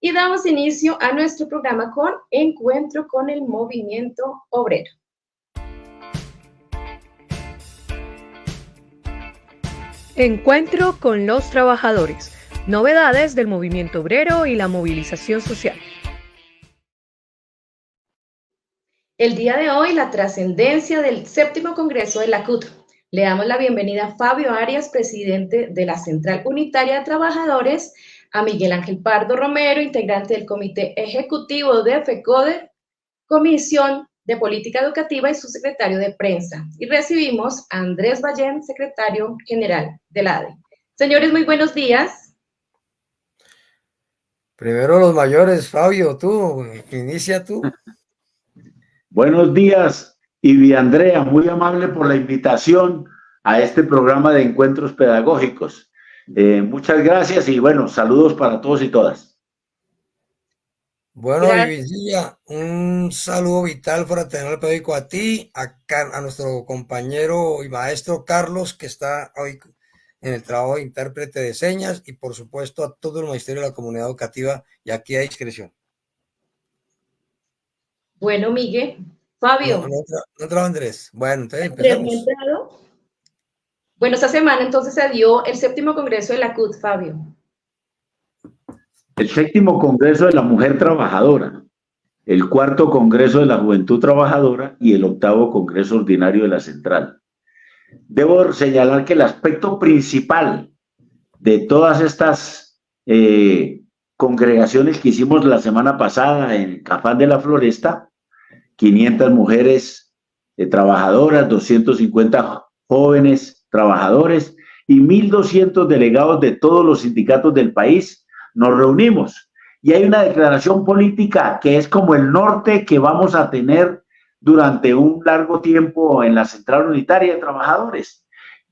y damos inicio a nuestro programa con Encuentro con el Movimiento Obrero. Encuentro con los trabajadores. Novedades del movimiento obrero y la movilización social. El día de hoy, la trascendencia del 7º Congreso de la CUT. Le damos la bienvenida a Fabio Arias, presidente de la Central Unitaria de Trabajadores, a Miguel Ángel Pardo Romero, integrante del Comité Ejecutivo de FECODE, Comisión de Política Educativa y su secretario de Prensa. Y recibimos a Andrés Ballén, secretario general del ADE. Señores, muy buenos días. Primero los mayores, Fabio, tú, inicia tú. Buenos días, Ivy Andrea, muy amable por la invitación a este programa de encuentros pedagógicos. Muchas gracias y bueno, saludos para todos y todas. Bueno, Ivicilla, un saludo vital fraternal pedagógico a ti, a nuestro compañero y maestro Carlos, que está hoy en el trabajo de intérprete de señas, y por supuesto a todo el Ministerio de la Comunidad Educativa y aquí a discreción. Bueno, Miguel, Fabio. No trajo Andrés. Bueno, entonces empecemos. Bueno, esta semana entonces se dio el 7º Congreso de la CUT, Fabio. El 7º Congreso de la Mujer Trabajadora, el 4º Congreso de la Juventud Trabajadora y el 8º Congreso Ordinario de la Central. Debo señalar que el aspecto principal de todas estas congregaciones que hicimos la semana pasada en Cafán de la Floresta, 500 mujeres trabajadoras, 250 jóvenes trabajadores y 1.200 delegados de todos los sindicatos del país, nos reunimos. Y hay una declaración política que es como el norte que vamos a tener durante un largo tiempo en la Central Unitaria de Trabajadores,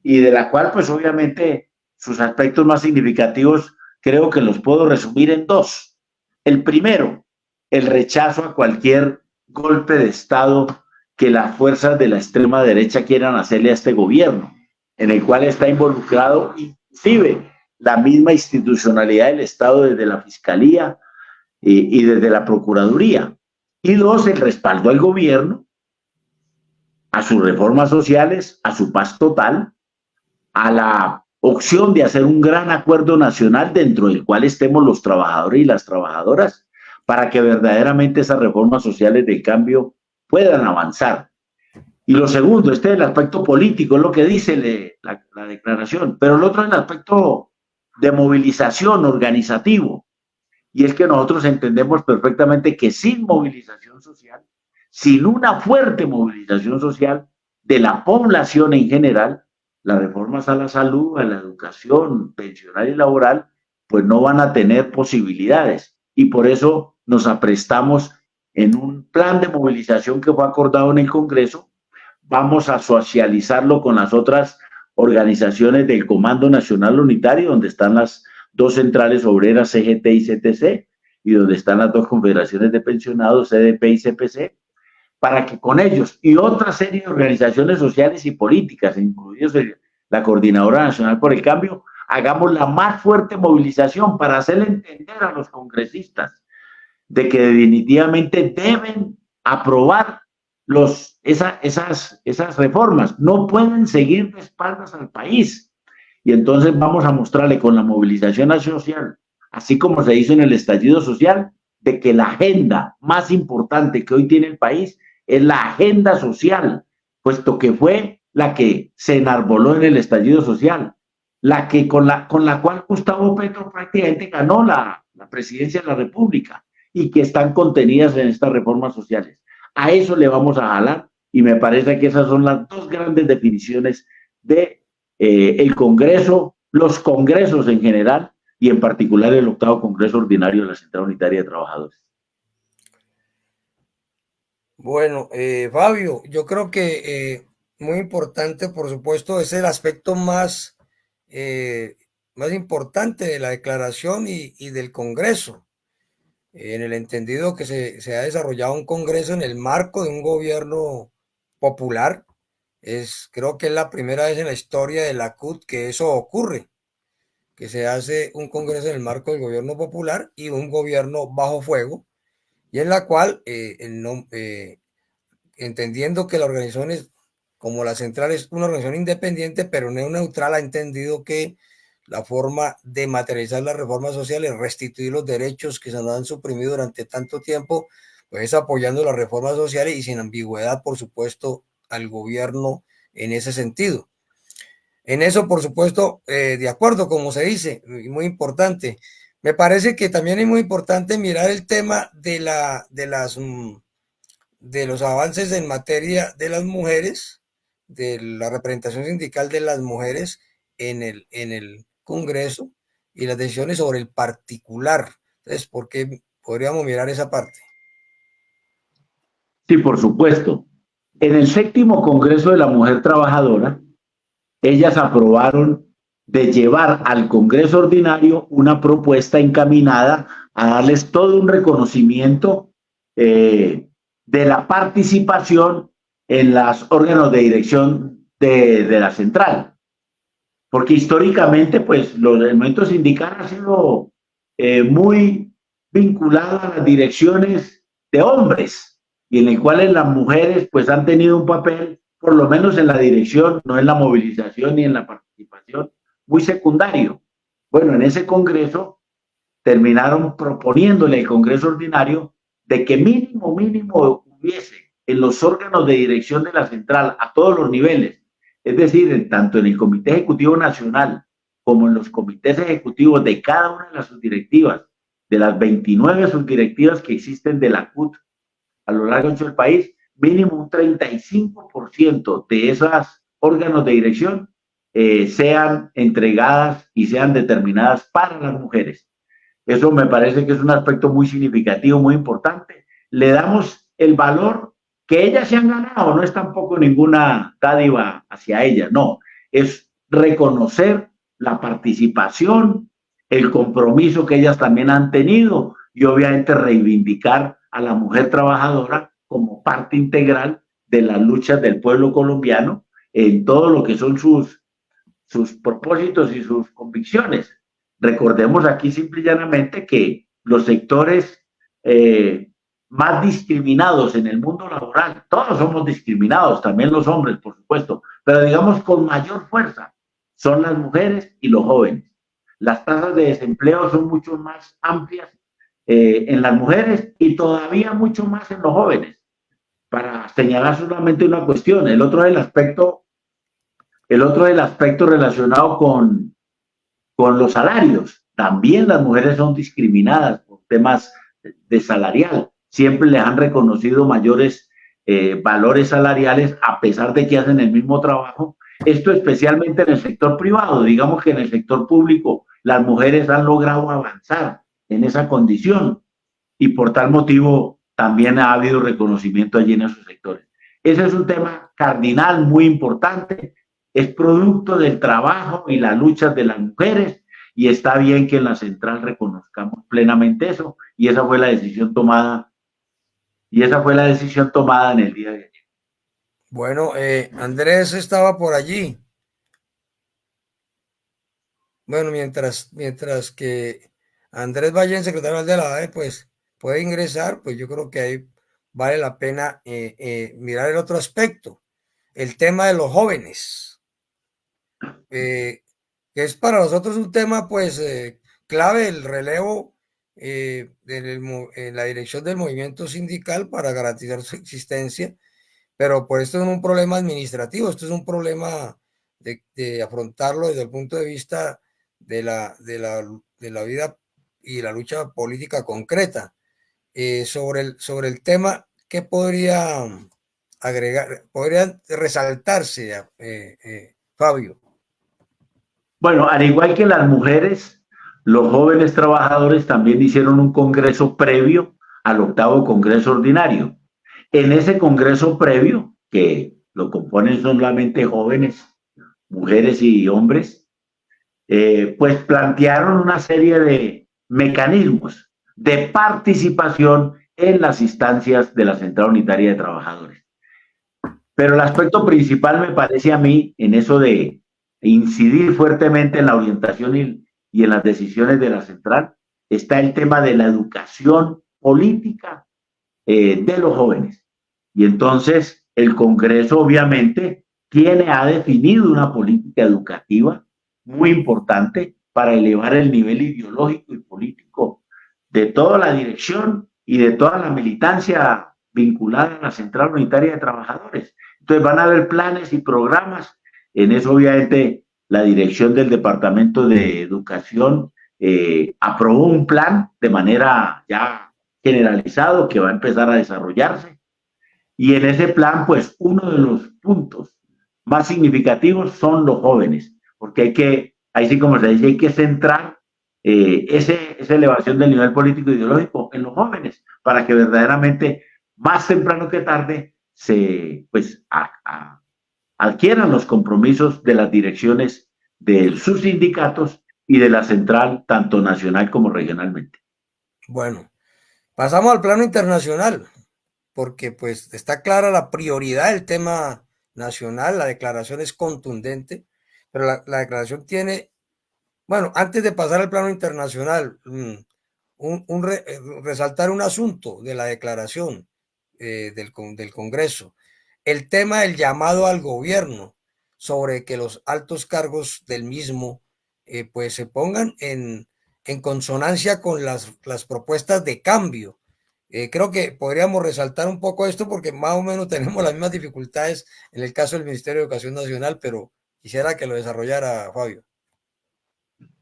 y de la cual pues obviamente sus aspectos más significativos creo que los puedo resumir en dos. El primero, el rechazo a cualquier golpe de Estado que las fuerzas de la extrema derecha quieran hacerle a este gobierno, en el cual está involucrado inclusive la misma institucionalidad del Estado desde la Fiscalía y desde la Procuraduría. Y dos, el respaldo al gobierno, a sus reformas sociales, a su paz total, a la opción de hacer un gran acuerdo nacional dentro del cual estemos los trabajadores y las trabajadoras para que verdaderamente esas reformas sociales del cambio puedan avanzar. Y lo segundo, este es el aspecto político, es lo que dice la declaración, pero el otro es el aspecto de movilización organizativo, y es que nosotros entendemos perfectamente que sin movilización social, sin una fuerte movilización social de la población en general, las reformas a la salud, a la educación pensional y laboral, pues no van a tener posibilidades, y por eso nos aprestamos en un plan de movilización que fue acordado en el Congreso. Vamos a socializarlo con las otras organizaciones del Comando Nacional Unitario, donde están las dos centrales obreras, CGT y CTC, y donde están las dos confederaciones de pensionados, CDP y CPC, para que con ellos y otra serie de organizaciones sociales y políticas, incluidos la Coordinadora Nacional por el Cambio, hagamos la más fuerte movilización para hacerle entender a los congresistas de que definitivamente deben aprobar esas reformas. No pueden seguir de espaldas al país. Y entonces vamos a mostrarle con la movilización social, así como se hizo en el estallido social, de que la agenda más importante que hoy tiene el país es la agenda social, puesto que fue la que se enarboló en el estallido social, la que con la cual Gustavo Petro prácticamente ganó la presidencia de la República, y que están contenidas en estas reformas sociales. A eso le vamos a jalar, y me parece que esas son las dos grandes definiciones de el Congreso, los congresos en general, y en particular el 8º Congreso Ordinario de la Central Unitaria de Trabajadores. Bueno, Fabio, yo creo que muy importante, por supuesto, es el aspecto más importante de la declaración y del Congreso, en el entendido que se ha desarrollado un Congreso en el marco de un gobierno popular. Creo que es la primera vez en la historia de la CUT que eso ocurre. que se hace un congreso en el marco del gobierno popular y un gobierno bajo fuego, y en la cual, entendiendo que la organización es, como la central es una organización independiente, pero no neutral, ha entendido que la forma de materializar las reformas sociales, restituir los derechos que se nos han suprimido durante tanto tiempo, pues es apoyando las reformas sociales y sin ambigüedad, por supuesto, al gobierno en ese sentido. En eso, por supuesto, de acuerdo, como se dice, muy importante. Me parece que también es muy importante mirar el tema de los avances en materia de las mujeres, de la representación sindical de las mujeres en el Congreso y las decisiones sobre el particular. Entonces, ¿por qué podríamos mirar esa parte? Sí, por supuesto. En el 7º Congreso de la Mujer Trabajadora, ellas aprobaron de llevar al Congreso Ordinario una propuesta encaminada a darles todo un reconocimiento de la participación en los órganos de dirección de la central. Porque históricamente, pues, el movimiento sindical ha sido muy vinculado a las direcciones de hombres, y en el cual las mujeres, pues, han tenido un papel, por lo menos en la dirección, no en la movilización ni en la participación, muy secundario. Bueno, en ese congreso terminaron proponiéndole al Congreso Ordinario de que mínimo hubiese en los órganos de dirección de la central a todos los niveles, es decir, tanto en el Comité Ejecutivo Nacional como en los comités ejecutivos de cada una de las subdirectivas, de las 29 subdirectivas que existen de la CUT a lo largo del país, mínimo un 35% de esos órganos de dirección sean entregadas y sean determinadas para las mujeres. Eso me parece que es un aspecto muy significativo, muy importante. Le damos el valor que ellas se han ganado, no es tampoco ninguna dádiva hacia ellas, no, es reconocer la participación, el compromiso que ellas también han tenido y obviamente reivindicar a la mujer trabajadora como parte integral de las luchas del pueblo colombiano en todo lo que son sus propósitos y sus convicciones. Recordemos aquí simple y llanamente que los sectores más discriminados en el mundo laboral, todos somos discriminados, también los hombres, por supuesto, pero digamos con mayor fuerza, son las mujeres y los jóvenes. Las tasas de desempleo son mucho más amplias en las mujeres y todavía mucho más en los jóvenes. Para señalar solamente una cuestión, el otro es el aspecto relacionado con los salarios. También las mujeres son discriminadas por temas de salarial. Siempre les han reconocido mayores valores salariales a pesar de que hacen el mismo trabajo. Esto especialmente en el sector privado. Digamos que en el sector público las mujeres han logrado avanzar en esa condición y por tal motivo también ha habido reconocimiento allí en esos sectores. Ese es un tema cardinal muy importante. Es producto del trabajo y la lucha de las mujeres y está bien que en la central reconozcamos plenamente eso y esa fue la decisión tomada en el día de ayer. Bueno, Andrés estaba por allí. Bueno, mientras que Andrés Valle, secretario de la AE, pues puede ingresar, pues yo creo que ahí vale la pena mirar el otro aspecto, el tema de los jóvenes. Que es para nosotros un tema pues clave, el relevo en la dirección del movimiento sindical para garantizar su existencia, pero por esto es un problema administrativo, esto es un problema de afrontarlo desde el punto de vista de la vida y la lucha política concreta. Sobre el tema, ¿qué podría agregar, podría resaltarse, Fabio? Bueno, al igual que las mujeres, los jóvenes trabajadores también hicieron un congreso previo al 8º Congreso Ordinario. En ese congreso previo, que lo componen solamente jóvenes, mujeres y hombres, pues plantearon una serie de mecanismos de participación en las instancias de la Central Unitaria de Trabajadores. Pero el aspecto principal me parece a mí en eso de incidir fuertemente en la orientación y en las decisiones de la central está el tema de la educación política de los jóvenes. Y entonces el Congreso obviamente ha definido una política educativa muy importante para elevar el nivel ideológico y político de toda la dirección y de toda la militancia vinculada a la Central Unitaria de Trabajadores. Entonces van a haber planes y programas. En eso obviamente la dirección del Departamento de Educación aprobó un plan de manera ya generalizado que va a empezar a desarrollarse. Y en ese plan, pues uno de los puntos más significativos son los jóvenes, porque ahí sí como se dice, hay que centrar esa elevación del nivel político e ideológico en los jóvenes, para que verdaderamente más temprano que tarde adquieran los compromisos de las direcciones de sus sindicatos y de la central, tanto nacional como regionalmente. Bueno, pasamos al plano internacional, porque pues está clara la prioridad del tema nacional, la declaración es contundente, pero la declaración tiene, bueno, antes de pasar al plano internacional, resaltar un asunto de la declaración del Congreso, el tema del llamado al gobierno sobre que los altos cargos del mismo pues se pongan en consonancia con las propuestas de cambio. Creo que podríamos resaltar un poco esto porque más o menos tenemos las mismas dificultades en el caso del Ministerio de Educación Nacional, pero quisiera que lo desarrollara Fabio.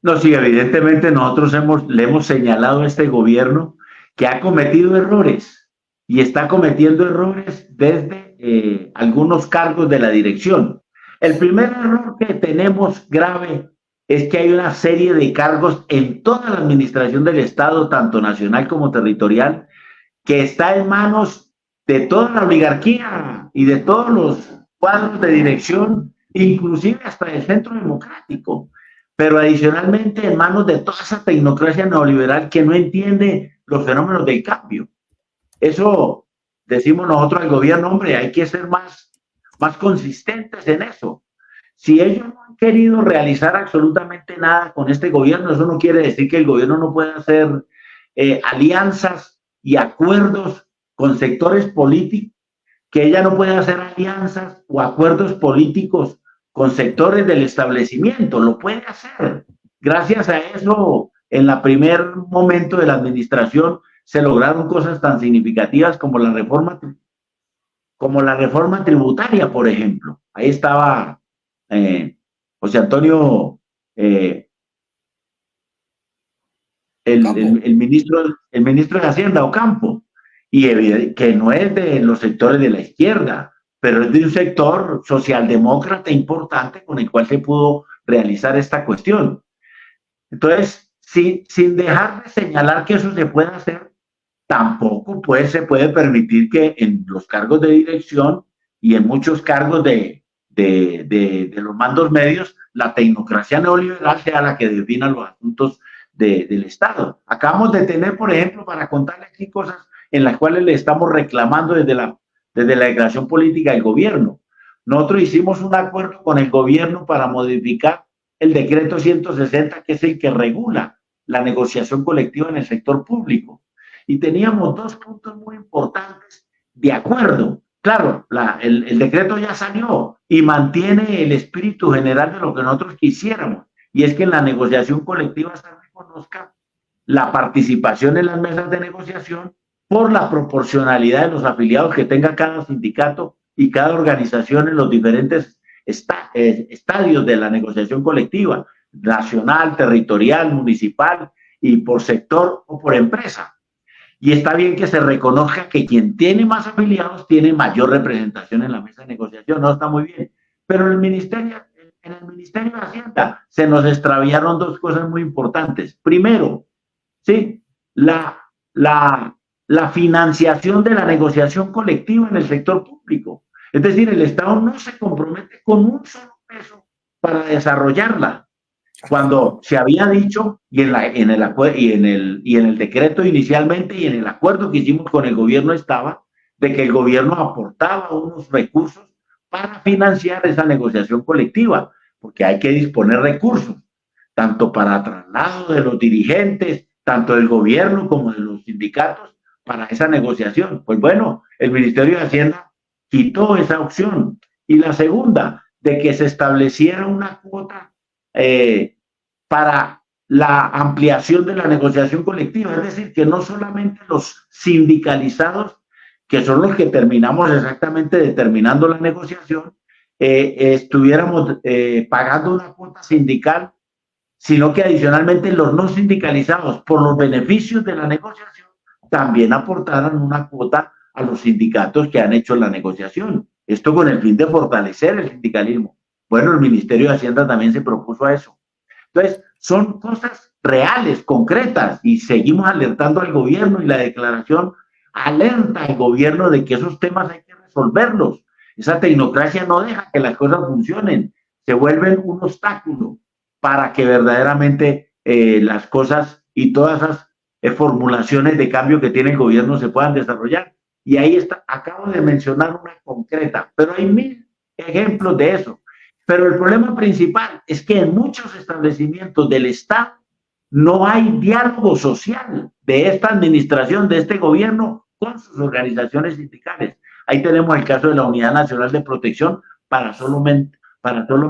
No, sí, evidentemente nosotros le hemos señalado a este gobierno que ha cometido errores y está cometiendo errores desde algunos cargos de la dirección. El primer error que tenemos grave es que hay una serie de cargos en toda la administración del Estado, tanto nacional como territorial, que está en manos de toda la oligarquía y de todos los cuadros de dirección, inclusive hasta del centro democrático, pero adicionalmente en manos de toda esa tecnocracia neoliberal que no entiende los fenómenos del cambio. Eso decimos nosotros al gobierno, hombre, hay que ser más consistentes en eso. Si ellos no han querido realizar absolutamente nada con este gobierno, eso no quiere decir que el gobierno no pueda hacer alianzas y acuerdos con sectores políticos, que ella no puede hacer alianzas o acuerdos políticos con sectores del establecimiento, lo puede hacer. Gracias a eso, en el primer momento de la administración se lograron cosas tan significativas como la reforma tributaria, por ejemplo. Ahí estaba José Antonio, el ministro de Hacienda, Ocampo, y que no es de los sectores de la izquierda, pero es de un sector socialdemócrata importante con el cual se pudo realizar esta cuestión. Entonces, sin dejar de señalar que eso se puede hacer, tampoco se puede permitir que en los cargos de dirección y en muchos cargos de los mandos medios, la tecnocracia neoliberal sea la que defina los asuntos del Estado. Acabamos de tener, por ejemplo, para contarles aquí cosas en las cuales le estamos reclamando desde la declaración política del gobierno. Nosotros hicimos un acuerdo con el gobierno para modificar el decreto 160, que es el que regula la negociación colectiva en el sector público. Y teníamos dos puntos muy importantes de acuerdo. Claro, el decreto ya salió y mantiene el espíritu general de lo que nosotros quisiéramos, y es que en la negociación colectiva se reconozca la participación en las mesas de negociación por la proporcionalidad de los afiliados que tenga cada sindicato y cada organización en los diferentes estadios de la negociación colectiva, nacional, territorial, municipal y por sector o por empresa. Y está bien que se reconozca que quien tiene más afiliados tiene mayor representación en la mesa de negociación, no está muy bien. Pero en el Ministerio de Hacienda se nos extraviaron dos cosas muy importantes. Primero, ¿sí? la financiación de la negociación colectiva en el sector público. Es decir, el Estado no se compromete con un solo peso para desarrollarla. Cuando se había dicho, y en el decreto inicialmente y en el acuerdo que hicimos con el gobierno estaba, de que el gobierno aportaba unos recursos para financiar esa negociación colectiva, porque hay que disponer recursos. tanto para traslado de los dirigentes, tanto del gobierno como de los sindicatos, para esa negociación. Pues bueno, el Ministerio de Hacienda quitó esa opción. Y la segunda, de que se estableciera una cuota para la ampliación de la negociación colectiva, es decir, que no solamente los sindicalizados, que son los que terminamos exactamente determinando la negociación, estuviéramos pagando una cuota sindical, sino que adicionalmente los no sindicalizados, por los beneficios de la negociación, también aportaran una cuota a los sindicatos que han hecho la negociación. Esto con el fin de fortalecer el sindicalismo. Bueno, el Ministerio de Hacienda también se propuso a eso. Entonces, son cosas reales, concretas, y seguimos alertando al gobierno, y la declaración alerta al gobierno de que esos temas hay que resolverlos. Esa tecnocracia no deja que las cosas funcionen, se vuelven un obstáculo para que verdaderamente las cosas y todas esas formulaciones de cambio que tiene el gobierno se puedan desarrollar. Y ahí está, acabo de mencionar una concreta, pero hay mil ejemplos de eso. Pero el problema principal es que en muchos establecimientos del Estado no hay diálogo social de esta administración, de este gobierno, con sus organizaciones sindicales. Ahí tenemos el caso de la Unidad Nacional de Protección, para solo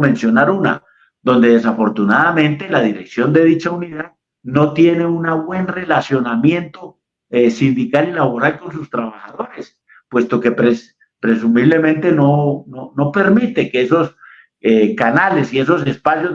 mencionar una, donde desafortunadamente la dirección de dicha unidad no tiene un buen relacionamiento sindical y laboral con sus trabajadores, puesto que presumiblemente no permite que esos canales y esos espacios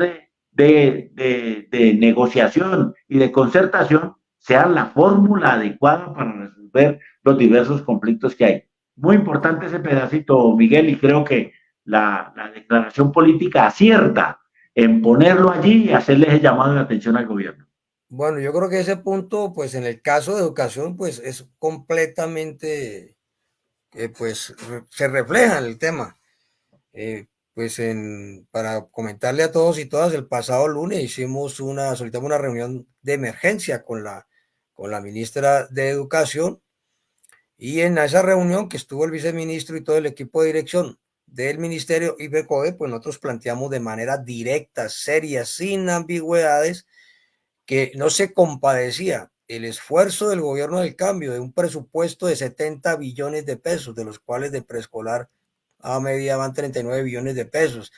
de negociación y de concertación sean la fórmula adecuada para resolver los diversos conflictos que hay. Muy importante ese pedacito, Miguel, y creo que la declaración política acierta en ponerlo allí y hacerle ese llamado de atención al gobierno. Bueno, yo creo que ese punto, pues en el caso de educación, pues es completamente, pues se refleja en el tema. Pues para comentarle a todos y todas, el pasado lunes solicitamos una reunión de emergencia con la ministra de Educación, y en esa reunión que estuvo el viceministro y todo el equipo de dirección del ministerio y BECODE, pues nosotros planteamos de manera directa, seria, sin ambigüedades, que no se compadecía el esfuerzo del gobierno del cambio de un presupuesto de 70 billones de pesos, de los cuales de preescolar a media van 39 billones de pesos,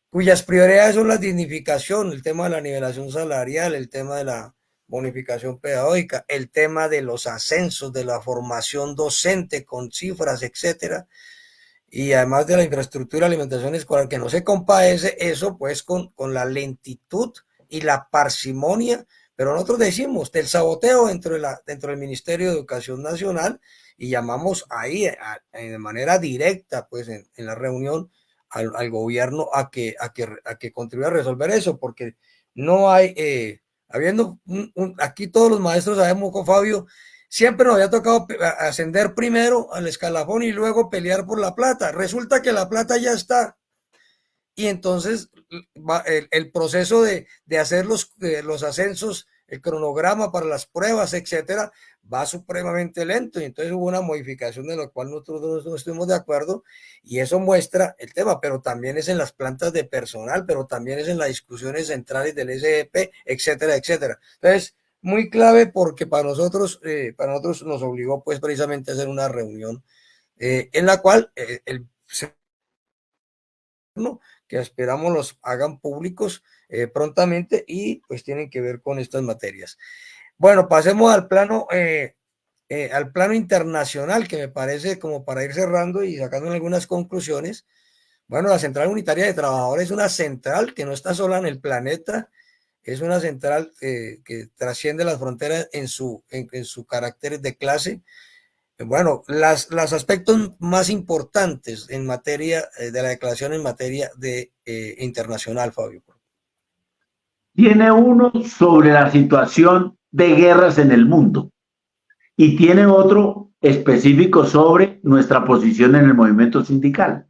cuyas prioridades son la dignificación, el tema de la nivelación salarial, el tema de la bonificación pedagógica, el tema de los ascensos, de la formación docente con cifras, etcétera, y además de la infraestructura de alimentación escolar, que no se compadece eso pues con la lentitud y la parsimonia, pero nosotros decimos del saboteo dentro del Ministerio de Educación Nacional, y llamamos ahí de manera directa pues en la reunión al gobierno a que contribuya a resolver eso, porque no hay, habiendo aquí todos los maestros sabemos con Fabio, siempre nos había tocado ascender primero al escalafón y luego pelear por la plata. Resulta que la plata ya está, y entonces el proceso de hacer los ascensos, el cronograma para las pruebas, etcétera, va supremamente lento, y entonces hubo una modificación de lo cual nosotros no estuvimos de acuerdo, y eso muestra el tema, pero también es en las plantas de personal, pero también es en las discusiones centrales del SEP, etcétera, etcétera. Entonces, muy clave, porque para nosotros nos obligó pues precisamente a hacer una reunión en la cual que esperamos los hagan públicos prontamente, y pues tienen que ver con estas materias. Bueno, pasemos al plano internacional, que me parece como para ir cerrando y sacando algunas conclusiones. Bueno, la Central Unitaria de Trabajadores es una central que no está sola en el planeta, es una central que trasciende las fronteras en su carácter de clase. Bueno, los aspectos más importantes en materia de la declaración en materia de internacional, Fabio. Tiene uno sobre la situación de guerras en el mundo, y tiene otro específico sobre nuestra posición en el movimiento sindical.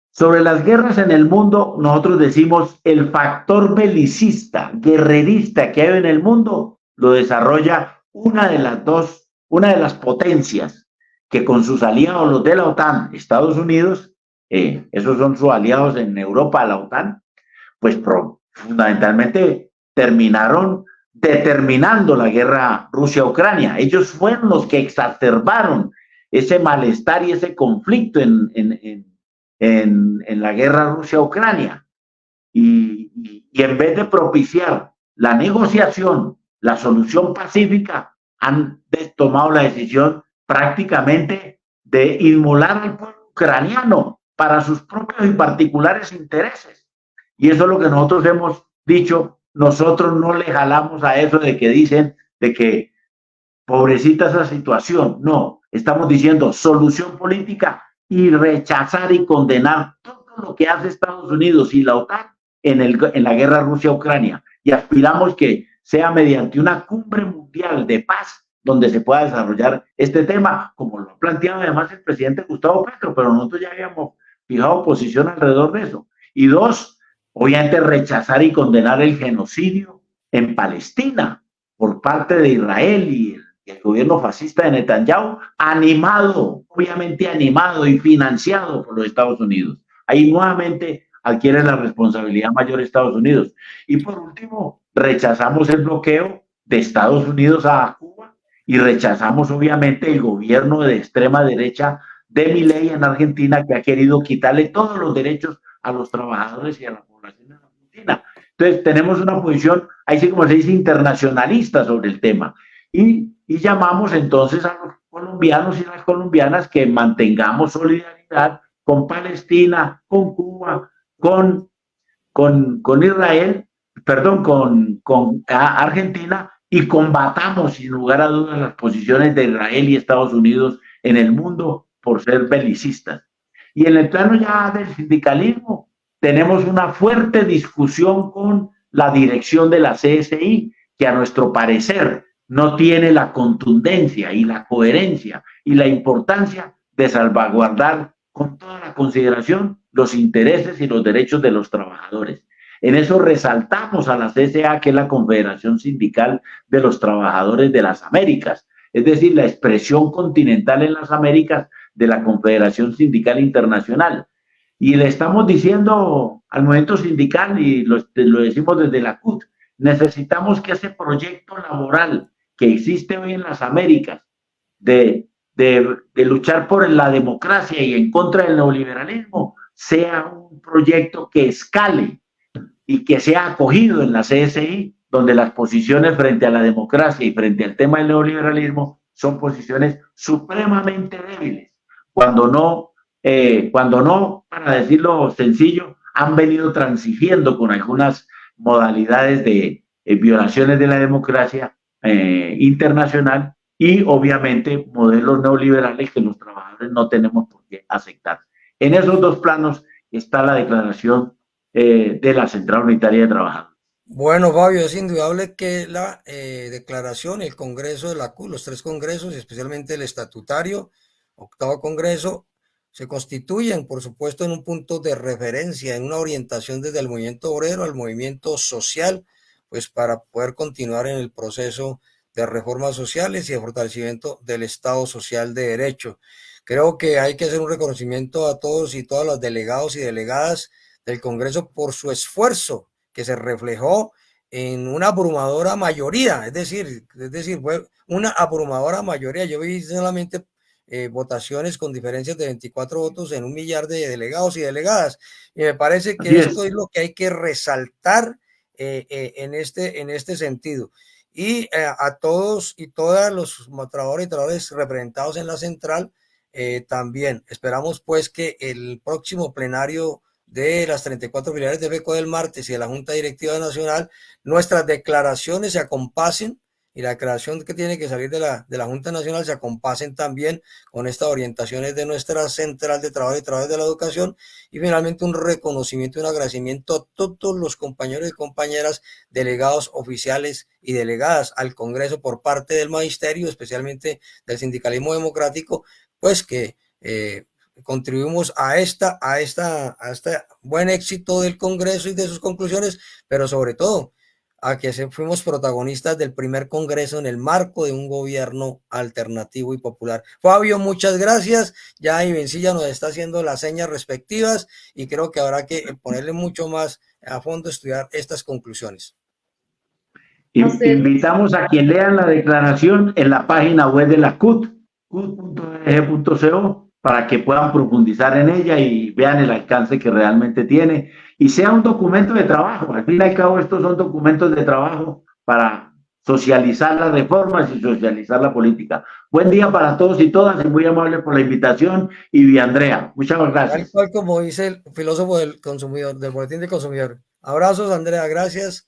Sobre las guerras en el mundo, nosotros decimos el factor belicista, guerrerista que hay en el mundo, lo desarrolla una de las potencias que con sus aliados, los de la OTAN, Estados Unidos, esos son sus aliados en Europa, la OTAN, pues fundamentalmente terminaron determinando la guerra Rusia-Ucrania. Ellos fueron los que exacerbaron ese malestar y ese conflicto en la guerra Rusia-Ucrania. Y en vez de propiciar la negociación, la solución pacífica, han tomado la decisión prácticamente de inmolar al pueblo ucraniano para sus propios y particulares intereses. Y eso es lo que nosotros hemos dicho. Nosotros no le jalamos a eso de que dicen de que pobrecita esa situación. No, estamos diciendo solución política y rechazar y condenar todo lo que hace Estados Unidos y la OTAN en la guerra Rusia-Ucrania. Y aspiramos que sea mediante una cumbre mundial de paz donde se pueda desarrollar este tema, como lo ha planteado además el presidente Gustavo Petro, pero nosotros ya habíamos fijado posición alrededor de eso. Y dos, obviamente rechazar y condenar el genocidio en Palestina por parte de Israel y el gobierno fascista de Netanyahu, obviamente animado y financiado por los Estados Unidos. Ahí nuevamente adquiere la responsabilidad mayor Estados Unidos. Y por último, rechazamos el bloqueo de Estados Unidos a Cuba y rechazamos obviamente el gobierno de extrema derecha de Milei en Argentina, que ha querido quitarle todos los derechos a los trabajadores y a la población en Argentina. Entonces tenemos una posición, ahí sí como se dice, internacionalista sobre el tema. Y llamamos entonces a los colombianos y las colombianas que mantengamos solidaridad con Palestina, con Cuba, con Israel, perdón, con Argentina, y combatamos sin lugar a dudas las posiciones de Israel y Estados Unidos en el mundo por ser belicistas. Y en el plano ya del sindicalismo, tenemos una fuerte discusión con la dirección de la CSI, que a nuestro parecer no tiene la contundencia y la coherencia y la importancia de salvaguardar con toda la consideración los intereses y los derechos de los trabajadores. En eso resaltamos a la CSA, que es la Confederación Sindical de los Trabajadores de las Américas, es decir, la expresión continental en las Américas de la Confederación Sindical Internacional. Y le estamos diciendo al movimiento sindical, y lo decimos desde la CUT, necesitamos que ese proyecto laboral que existe hoy en las Américas de luchar por la democracia y en contra del neoliberalismo sea un proyecto que escale y que sea acogido en la CSI, donde las posiciones frente a la democracia y frente al tema del neoliberalismo son posiciones supremamente débiles, cuando no, para decirlo sencillo, han venido transigiendo con algunas modalidades de violaciones de la democracia internacional y obviamente modelos neoliberales que los trabajadores no tenemos por qué aceptar. En esos dos planos está la declaración de la Central Unitaria de Trabajadores. Bueno, Fabio, es indudable que la declaración, el Congreso de la CUT, los tres congresos, especialmente el estatutario, octavo Congreso, se constituyen, por supuesto, en un punto de referencia, en una orientación desde el movimiento obrero al movimiento social, pues para poder continuar en el proceso de reformas sociales y de fortalecimiento del Estado social de derecho. Creo que hay que hacer un reconocimiento a todos y todas los delegados y delegadas del Congreso por su esfuerzo, que se reflejó en una abrumadora mayoría, es decir, fue una abrumadora mayoría. Yo vi solamente votaciones con diferencias de 24 votos en 1 millar de delegados y delegadas, y me parece que esto es lo que hay que resaltar en este sentido. Y a todos y todas los trabajadores y trabajadores representados en la central, también esperamos pues que el próximo plenario de las 34 filiales de FECO del martes y de la Junta Directiva Nacional, nuestras declaraciones se acompasen, y la declaración que tiene que salir de la Junta Nacional se acompasen también con estas orientaciones de nuestra Central de Trabajo y Trabajadores de la Educación, y finalmente un reconocimiento y un agradecimiento a todos los compañeros y compañeras delegados oficiales y delegadas al Congreso por parte del Magisterio, especialmente del sindicalismo democrático, pues que contribuimos a este buen éxito del Congreso y de sus conclusiones, pero sobre todo a que fuimos protagonistas del primer Congreso en el marco de un gobierno alternativo y popular. Fabio, muchas gracias. Ya Ibencilla nos está haciendo las señas respectivas y creo que habrá que ponerle mucho más a fondo, estudiar estas conclusiones. Invitamos a quien lean la declaración en la página web de la CUT, cut.eg.co, para que puedan profundizar en ella y vean el alcance que realmente tiene y sea un documento de trabajo. Al fin y al cabo, estos son documentos de trabajo para socializar las reformas y socializar la política. Buen día para todos y todas y muy amable por la invitación. Y Andrea, muchas gracias. Tal cual como dice el filósofo del consumidor, del boletín del consumidor. Abrazos, Andrea, gracias.